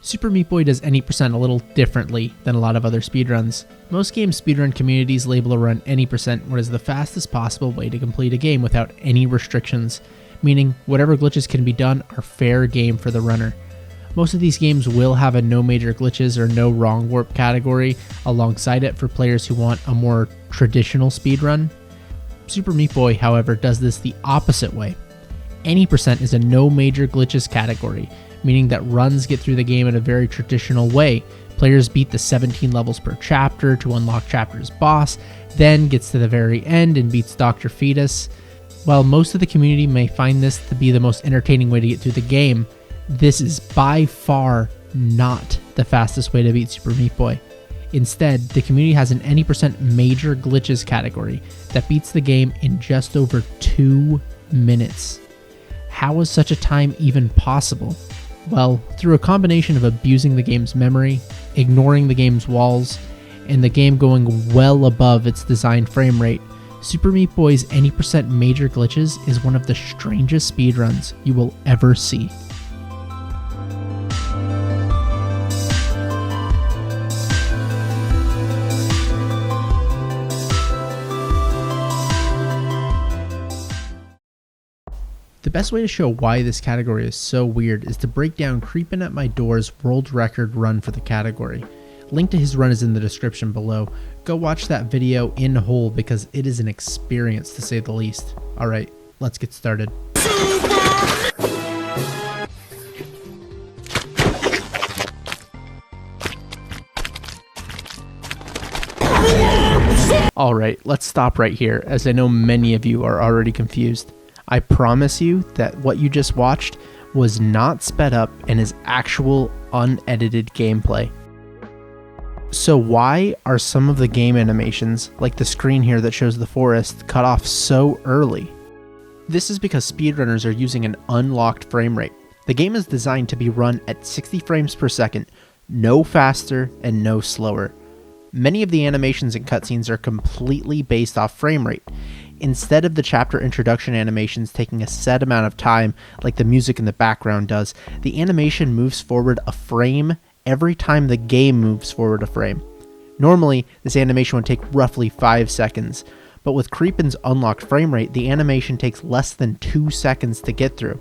Super Meat Boy does any percent a little differently than a lot of other speedruns. Most game speedrun communities label a run any percent what is the fastest possible way to complete a game without any restrictions, meaning whatever glitches can be done are fair game for the runner. Most of these games will have a no major glitches or no wrong warp category alongside it for players who want a more traditional speedrun. Super Meat Boy, however, does this the opposite way. Any percent is a no major glitches category, meaning that runs get through the game in a very traditional way. Players beat the 17 levels per chapter to unlock chapter's boss, then gets to the very end and beats Dr. Fetus. While most of the community may find this to be the most entertaining way to get through the game, this is by far not the fastest way to beat Super Meat Boy. Instead, the community has an any percent major glitches category that beats the game in just over 2 minutes. How is such a time even possible? Well, through a combination of abusing the game's memory, ignoring the game's walls, and the game going well above its designed frame rate, Super Meat Boy's any percent major glitches is one of the strangest speedruns you will ever see. The best way to show why this category is so weird is to break down creepinatmydoor's world record run for the category. Link to his run is in the description below. Go watch that video in whole because it is an experience to say the least. Alright, let's get started. Alright, let's stop right here as I know many of you are already confused. I promise you that what you just watched was not sped up and is actual unedited gameplay. So why are some of the game animations, like the screen here that shows the forest, cut off so early? This is because speedrunners are using an unlocked frame rate. The game is designed to be run at 60 frames per second, no faster and no slower. Many of the animations and cutscenes are completely based off frame rate. Instead of the chapter introduction animations taking a set amount of time like the music in the background does, the animation moves forward a frame every time the game moves forward a frame. Normally, this animation would take roughly 5 seconds, but with Creepin's unlocked frame rate, the animation takes less than 2 seconds to get through.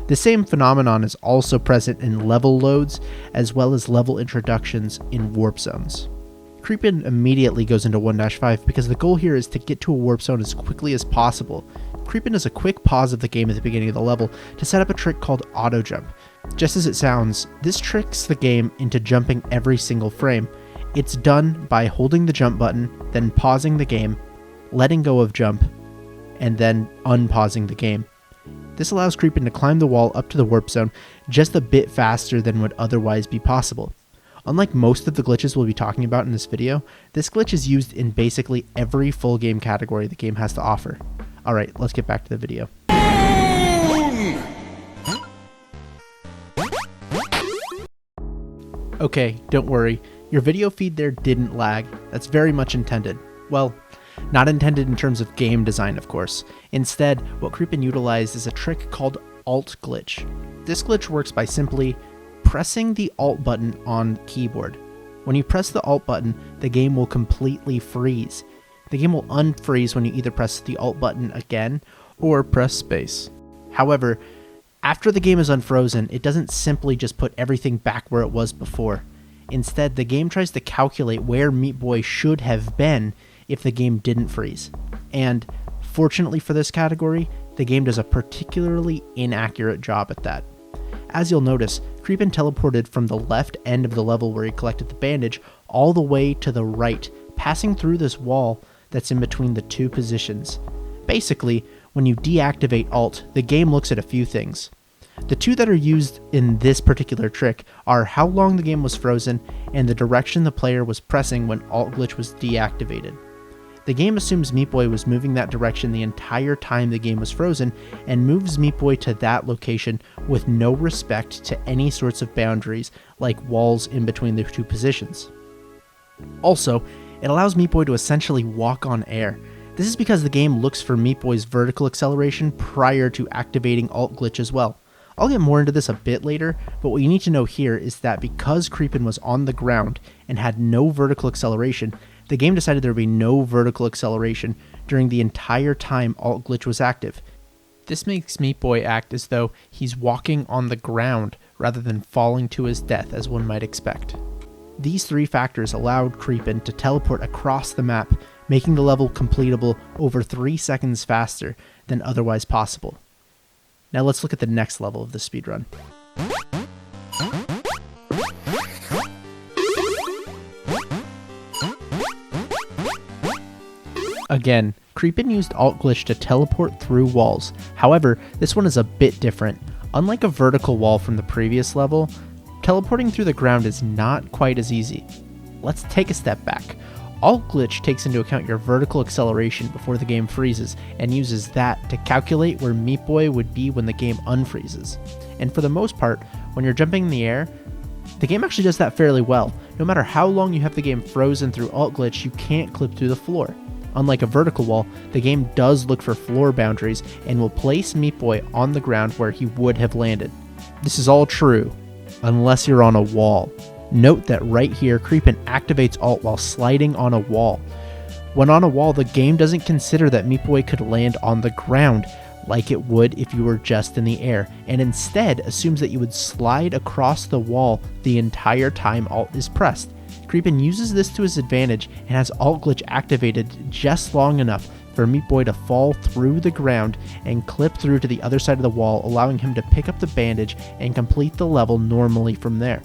The same phenomenon is also present in level loads, as well as level introductions in warp zones. Creepin immediately goes into 1-5 because the goal here is to get to a warp zone as quickly as possible. Creepin does a quick pause of the game at the beginning of the level to set up a trick called auto jump. Just as it sounds, this tricks the game into jumping every single frame. It's done by holding the jump button, then pausing the game, letting go of jump, and then unpausing the game. This allows Creepin to climb the wall up to the warp zone just a bit faster than would otherwise be possible. Unlike most of the glitches we'll be talking about in this video, this glitch is used in basically every full game category the game has to offer. Alright, let's get back to the video. Okay, don't worry, your video feed there didn't lag. That's very much intended. Well, not intended in terms of game design, of course. Instead, what Creepin utilized is a trick called Alt Glitch. This glitch works by simply pressing the Alt button on the keyboard. When you press the Alt button, the game will completely freeze. The game will unfreeze when you either press the Alt button again or press space. However, after the game is unfrozen, it doesn't simply just put everything back where it was before. Instead, the game tries to calculate where Meat Boy should have been if the game didn't freeze. And fortunately for this category, the game does a particularly inaccurate job at that. As you'll notice, Creepin teleported from the left end of the level where he collected the bandage all the way to the right, passing through this wall that's in between the two positions. Basically, when you deactivate Alt, the game looks at a few things. The two that are used in this particular trick are how long the game was frozen and the direction the player was pressing when Alt Glitch was deactivated. The game assumes Meat Boy was moving that direction the entire time the game was frozen and moves Meat Boy to that location with no respect to any sorts of boundaries like walls in between the two positions. Also, it allows Meat Boy to essentially walk on air. This is because the game looks for Meat Boy's vertical acceleration prior to activating Alt Glitch as well. I'll get more into this a bit later, but what you need to know here is that because Creepin was on the ground and had no vertical acceleration, the game decided there would be no vertical acceleration during the entire time Alt Glitch was active. This makes Meat Boy act as though he's walking on the ground rather than falling to his death as one might expect. These three factors allowed Creepin to teleport across the map, making the level completable over 3 seconds faster than otherwise possible. Now let's look at the next level of the speedrun. Again, Creepin used Alt Glitch to teleport through walls. However, this one is a bit different. Unlike a vertical wall from the previous level, teleporting through the ground is not quite as easy. Let's take a step back. Alt Glitch takes into account your vertical acceleration before the game freezes and uses that to calculate where Meat Boy would be when the game unfreezes. And for the most part, when you're jumping in the air, the game actually does that fairly well. No matter how long you have the game frozen through Alt Glitch, you can't clip through the floor. Unlike a vertical wall, the game does look for floor boundaries and will place Meat Boy on the ground where he would have landed. This is all true, unless you're on a wall. Note that right here, Creepin activates Alt while sliding on a wall. When on a wall, the game doesn't consider that Meat Boy could land on the ground like it would if you were just in the air, and instead assumes that you would slide across the wall the entire time Alt is pressed. Creepin uses this to his advantage and has Alt Glitch activated just long enough for Meat Boy to fall through the ground and clip through to the other side of the wall, allowing him to pick up the bandage and complete the level normally from there.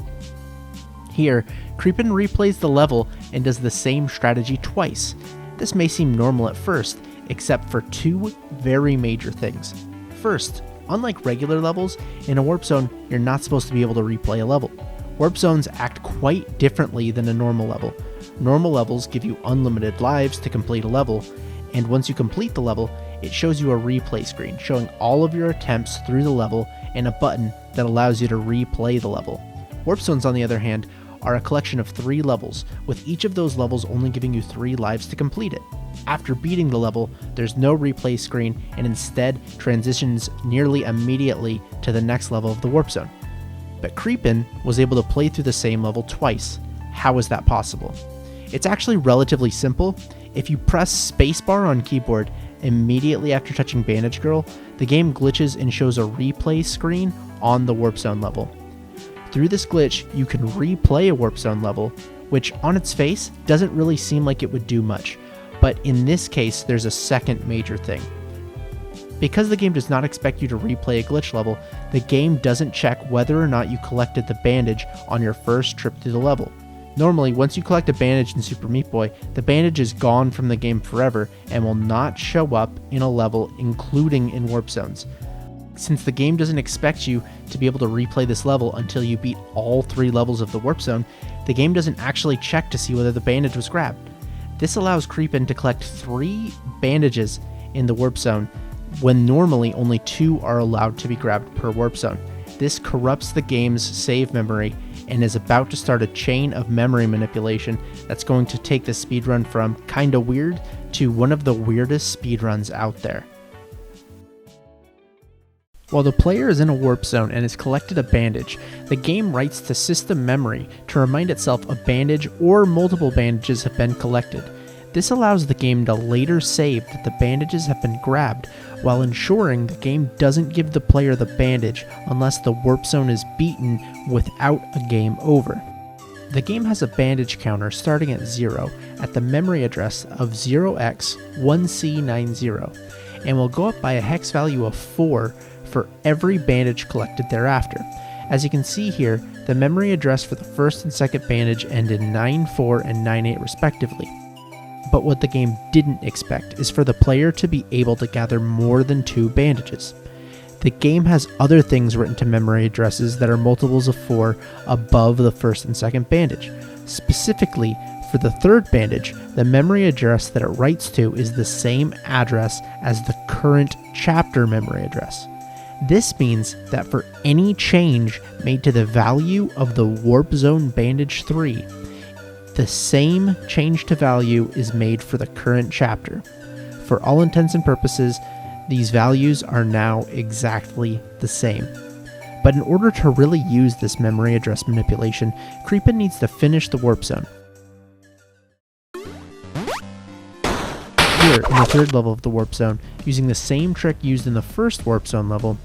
Here, Creepin replays the level and does the same strategy twice. This may seem normal at first, except for two very major things. First, unlike regular levels, in a warp zone, you're not supposed to be able to replay a level. Warp zones act quite differently than a normal level. Normal levels give you unlimited lives to complete a level, and once you complete the level, it shows you a replay screen showing all of your attempts through the level and a button that allows you to replay the level. Warp zones, on the other hand, are a collection of 3 levels, with each of those levels only giving you 3 lives to complete it. After beating the level, there's no replay screen and instead transitions nearly immediately to the next level of the warp zone. But Creepin was able to play through the same level twice. How is that possible? It's actually relatively simple. If you press spacebar on keyboard immediately after touching Bandage Girl, the game glitches and shows a replay screen on the warp zone level. Through this glitch, you can replay a warp zone level, which on its face doesn't really seem like it would do much, but in this case there's a second major thing. Because the game does not expect you to replay a glitch level, the game doesn't check whether or not you collected the bandage on your first trip through the level. Normally, once you collect a bandage in Super Meat Boy, the bandage is gone from the game forever and will not show up in a level, including in warp zones. Since the game doesn't expect you to be able to replay this level until you beat all 3 levels of the warp zone, the game doesn't actually check to see whether the bandage was grabbed. This allows Creepin to collect 3 bandages in the warp zone, when normally only 2 are allowed to be grabbed per warp zone. This corrupts the game's save memory and is about to start a chain of memory manipulation that's going to take the speedrun from kinda weird to one of the weirdest speedruns out there. While the player is in a warp zone and has collected a bandage, the game writes to system memory to remind itself a bandage or multiple bandages have been collected. This allows the game to later save that the bandages have been grabbed, while ensuring the game doesn't give the player the bandage unless the warp zone is beaten without a game over. The game has a bandage counter starting at 0 at the memory address of 0x1C90, and will go up by a hex value of 4 for every bandage collected thereafter. As you can see here, the memory address for the first and second bandage end in 9-4 and 9-8 respectively. But what the game didn't expect is for the player to be able to gather more than 2 bandages. The game has other things written to memory addresses that are multiples of 4 above the first and second bandage. Specifically, for the third bandage, the memory address that it writes to is the same address as the current chapter memory address. This means that for any change made to the value of the Warp Zone Bandage 3, the same change to value is made for the current chapter. For all intents and purposes, these values are now exactly the same. But in order to really use this memory address manipulation, Creepin needs to finish the warp zone. Here, in the third level of the warp zone, using the same trick used in the first warp zone level,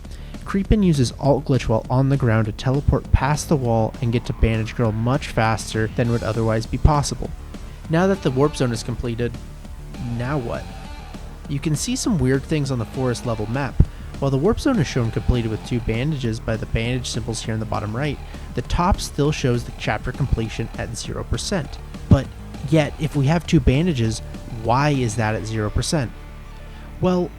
Creepin uses alt glitch while on the ground to teleport past the wall and get to Bandage Girl much faster than would otherwise be possible. Now that the warp zone is completed, now what? You can see some weird things on the forest level map. While the warp zone is shown completed with 2 bandages by the bandage symbols here in the bottom right, the top still shows the chapter completion at 0%. But yet, if we have 2 bandages, why is that at 0%? Well,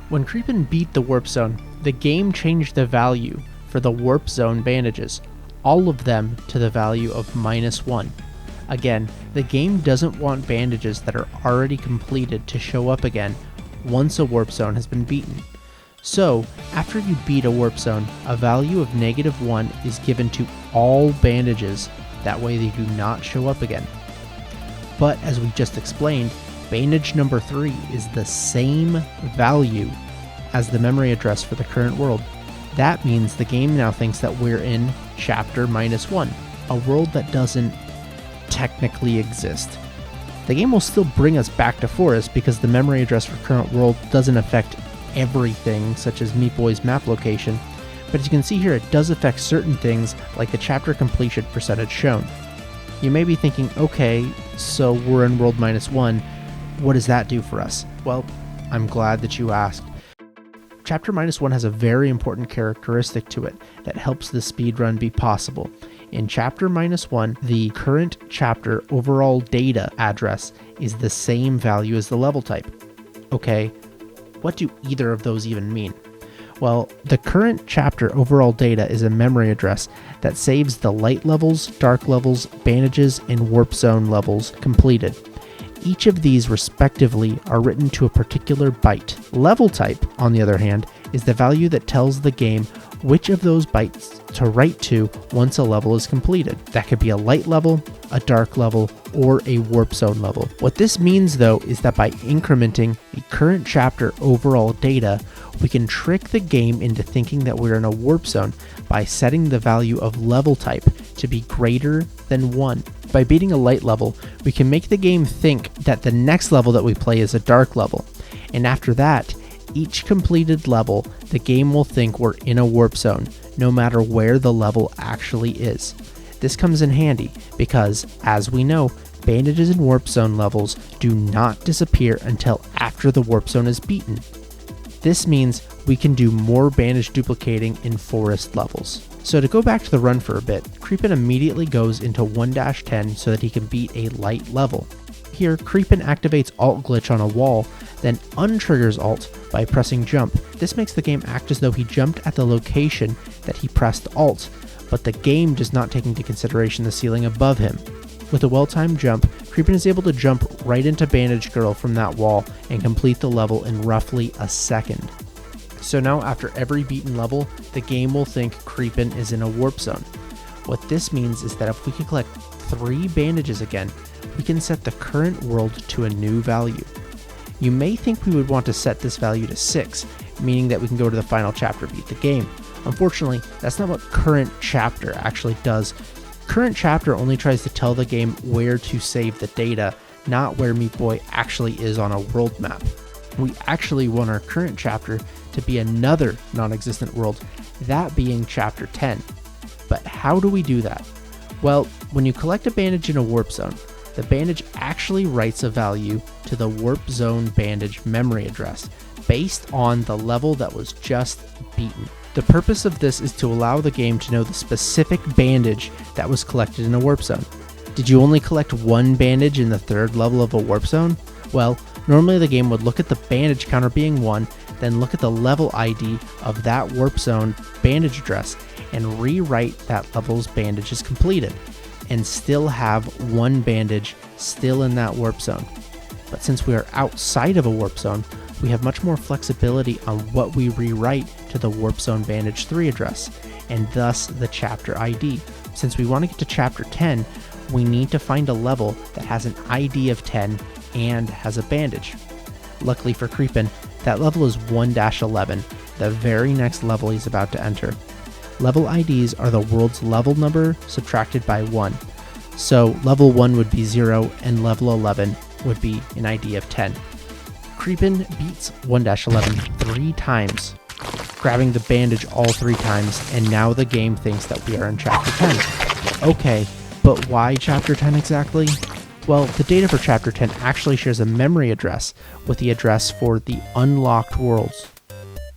when Creepin beat the warp zone, the game changed the value for the warp zone bandages, all of them to the value of -1. Again, the game doesn't want bandages that are already completed to show up again once a warp zone has been beaten. So, after you beat a warp zone, a value of -1 is given to all bandages, that way they do not show up again. But as we just explained, bandage number 3 is the same value as the memory address for the current world. That means the game now thinks that we're in chapter -1, a world that doesn't technically exist. The game will still bring us back to forest because the memory address for current world doesn't affect everything, such as Meat Boy's map location, but as you can see here, it does affect certain things like the chapter completion percentage shown. You may be thinking, okay, so we're in world -1, what does that do for us? Well, I'm glad that you asked. Chapter -1 has a very important characteristic to it that helps the speedrun be possible. In chapter -1, the current chapter overall data address is the same value as the level type. Okay, what do either of those even mean? Well, the current chapter overall data is a memory address that saves the light levels, dark levels, bandages, and warp zone levels completed. Each of these respectively are written to a particular byte. Level type, on the other hand, is the value that tells the game which of those bytes to write to once a level is completed. That could be a light level, a dark level, or a warp zone level. What this means though is that by incrementing the current chapter overall data, we can trick the game into thinking that we're in a warp zone by setting the value of level type to be greater than 1. By beating a light level, we can make the game think that the next level that we play is a dark level, and after that, each completed level, the game will think we're in a warp zone, no matter where the level actually is. This comes in handy because, as we know, bandages and warp zone levels do not disappear until after the warp zone is beaten. This means we can do more bandage duplicating in forest levels. So to go back to the run for a bit, Creepin immediately goes into 1-10 so that he can beat a light level. Here, Creepin activates alt glitch on a wall, then untriggers alt by pressing jump. This makes the game act as though he jumped at the location that he pressed alt, but the game does not take into consideration the ceiling above him. With a well-timed jump, Creepin is able to jump right into Bandage Girl from that wall and complete the level in roughly a second. So now after every beaten level, the game will think Creepin is in a warp zone. What this means is that if we can collect 3 bandages again, we can set the current world to a new value. You may think we would want to set this value to 6, meaning that we can go to the final chapter and beat the game. Unfortunately, that's not what current chapter actually does. Current chapter only tries to tell the game where to save the data, not where Meat Boy actually is on a world map. We actually want our current chapter to be another non-existent world, that being chapter 10. But how do we do that? Well, when you collect a bandage in a warp zone, the bandage actually writes a value to the warp zone bandage memory address based on the level that was just beaten. The purpose of this is to allow the game to know the specific bandage that was collected in a warp zone. Did you only collect 1 bandage in the 3rd level of a warp zone? Well, normally the game would look at the bandage counter being 1, then look at the level ID of that warp zone bandage address and rewrite that level's bandage as completed, and still have 1 bandage still in that warp zone. But since we are outside of a warp zone, we have much more flexibility on what we rewrite to the warp zone bandage 3 address, and thus the chapter ID. Since we want to get to chapter 10, we need to find a level that has an ID of 10 and has a bandage. Luckily for Creepin, that level is 1-11, the very next level he's about to enter. Level IDs are the world's level number subtracted by 1. So level 1 would be 0 and level 11 would be an ID of 10. Creepin beats 1-11 3 times, grabbing the bandage all 3 times, and now the game thinks that we are in Chapter 10. Okay, but why Chapter 10 exactly? Well, the data for Chapter 10 actually shares a memory address with the address for the unlocked worlds.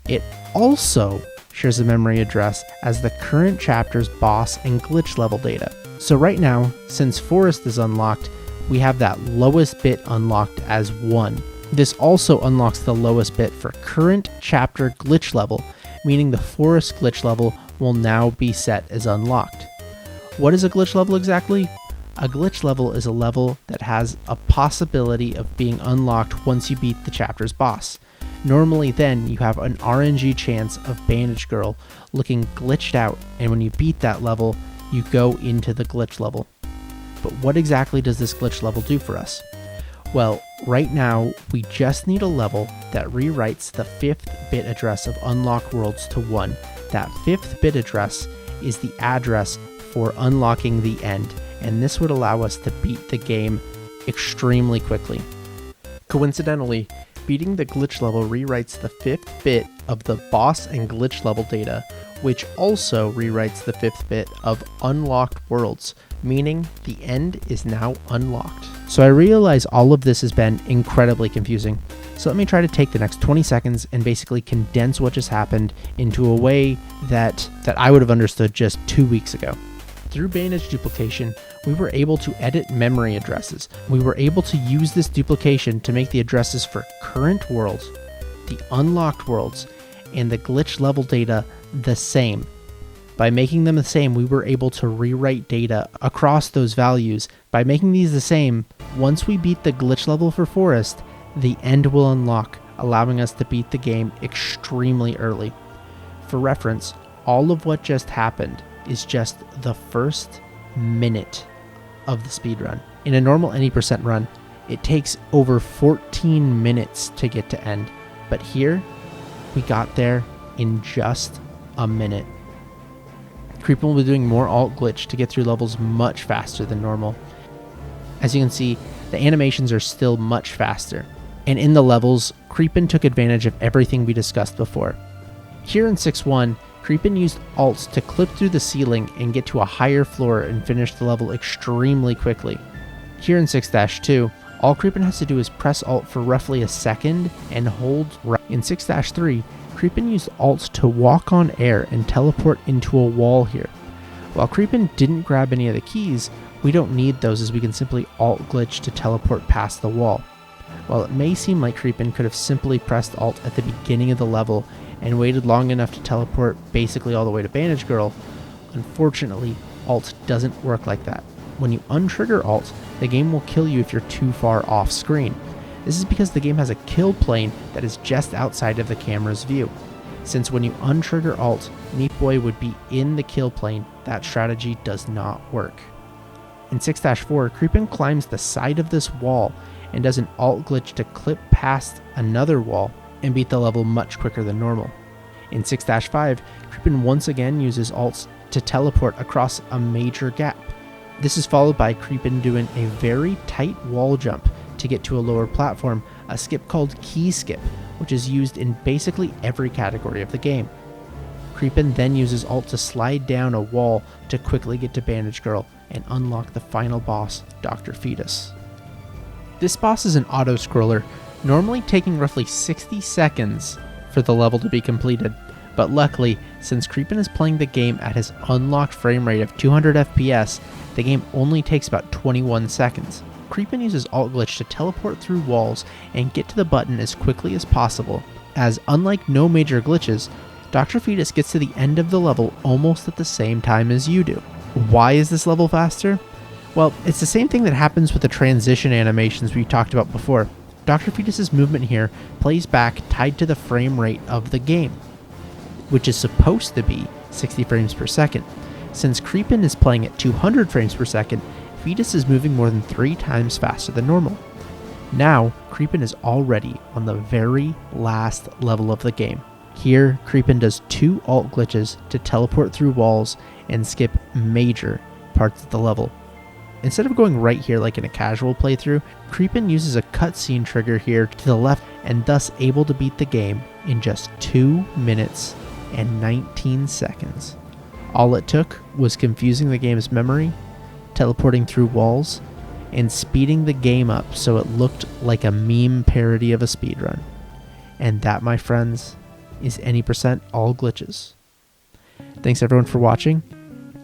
It also shares a memory address as the current chapter's boss and glitch level data. So right now, since Forest is unlocked, we have that lowest bit unlocked as 1. This also unlocks the lowest bit for current chapter glitch level, meaning the Forest glitch level will now be set as unlocked. What is a glitch level exactly? A glitch level is a level that has a possibility of being unlocked once you beat the chapter's boss. Normally then you have an RNG chance of Bandage Girl looking glitched out, and when you beat that level, you go into the glitch level. But what exactly does this glitch level do for us? Well, right now we just need a level that rewrites the 5th bit address of unlocked worlds to 1. That 5th bit address is the address for unlocking the end, and this would allow us to beat the game extremely quickly. Coincidentally, beating the glitch level rewrites the 5th bit of the boss and glitch level data, which also rewrites the 5th bit of unlocked worlds, meaning the end is now unlocked. So I realize all of this has been incredibly confusing. So let me try to take the next 20 seconds and basically condense what just happened into a way that I would have understood just 2 weeks ago. Through bandage duplication, we were able to edit memory addresses. We were able to use this duplication to make the addresses for current worlds, the unlocked worlds, and the glitch level data the same. By making them the same, we were able to rewrite data across those values. By making these the same, once we beat the glitch level for Forest, the end will unlock, allowing us to beat the game extremely early. For reference, all of what just happened is just the first minute of the speedrun. In a normal any percent run, it takes over 14 minutes to get to end, but here we got there in just a minute. Creepin will be doing more alt glitch to get through levels much faster than normal. As you can see, the animations are still much faster, and in the levels, Creepin took advantage of everything we discussed before. Here in 6.1, Creepin used alts to clip through the ceiling and get to a higher floor and finish the level extremely quickly. Here in 6-2, all Creepin has to do is press alt for roughly a second and hold right. In 6-3, Creepin used alts to walk on air and teleport into a wall here. While Creepin didn't grab any of the keys, we don't need those as we can simply alt glitch to teleport past the wall. While it may seem like Creepin could have simply pressed alt at the beginning of the level and waited long enough to teleport basically all the way to Bandage Girl, unfortunately, alt doesn't work like that. When you untrigger alt, the game will kill you if you're too far off screen. This is because the game has a kill plane that is just outside of the camera's view. Since when you untrigger alt, Meat Boy would be in the kill plane, that strategy does not work. In 6-4, Creepin climbs the side of this wall and does an alt glitch to clip past another wall and beat the level much quicker than normal. In 6-5, Creepin once again uses alts to teleport across a major gap. This is followed by Creepin doing a very tight wall jump to get to a lower platform, a skip called Key Skip, which is used in basically every category of the game. Creepin then uses alt to slide down a wall to quickly get to Bandage Girl and unlock the final boss, Dr. Fetus. This boss is an auto-scroller, normally taking roughly 60 seconds for the level to be completed, but luckily, since Creepin is playing the game at his unlocked frame rate of 200 FPS, the game only takes about 21 seconds. Creepin uses alt glitch to teleport through walls and get to the button as quickly as possible, as unlike no major glitches, Dr. Fetus gets to the end of the level almost at the same time as you do. Why is this level faster? Well, it's the same thing that happens with the transition animations we talked about before. Dr. Fetus's movement here plays back tied to the frame rate of the game, which is supposed to be 60 frames per second. Since Creepin is playing at 200 frames per second, Fetus is moving more than 3 times faster than normal. Now, Creepin is already on the very last level of the game, Here, Creepin does 2 alt glitches to teleport through walls and skip major parts of the level. Instead of going right here like in a casual playthrough, Creepin uses a cutscene trigger here to the left and thus able to beat the game in just 2 minutes and 19 seconds. All it took was confusing the game's memory, teleporting through walls, and speeding the game up so it looked like a meme parody of a speedrun. And that, my friends, is any percent all glitches. Thanks everyone for watching.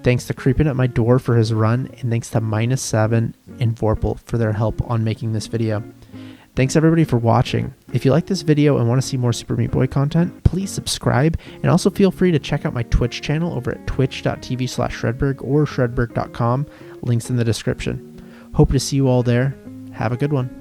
Thanks to creepinatmydoor for his run, and thanks to -7 and Vorpal for their help on making this video. Thanks everybody for watching. If you like this video and want to see more Super Meat Boy content, please subscribe, and also feel free to check out my Twitch channel over at twitch.tv/Shredberg or shredberg.com. Links in the description. Hope to see you all there. Have a good one.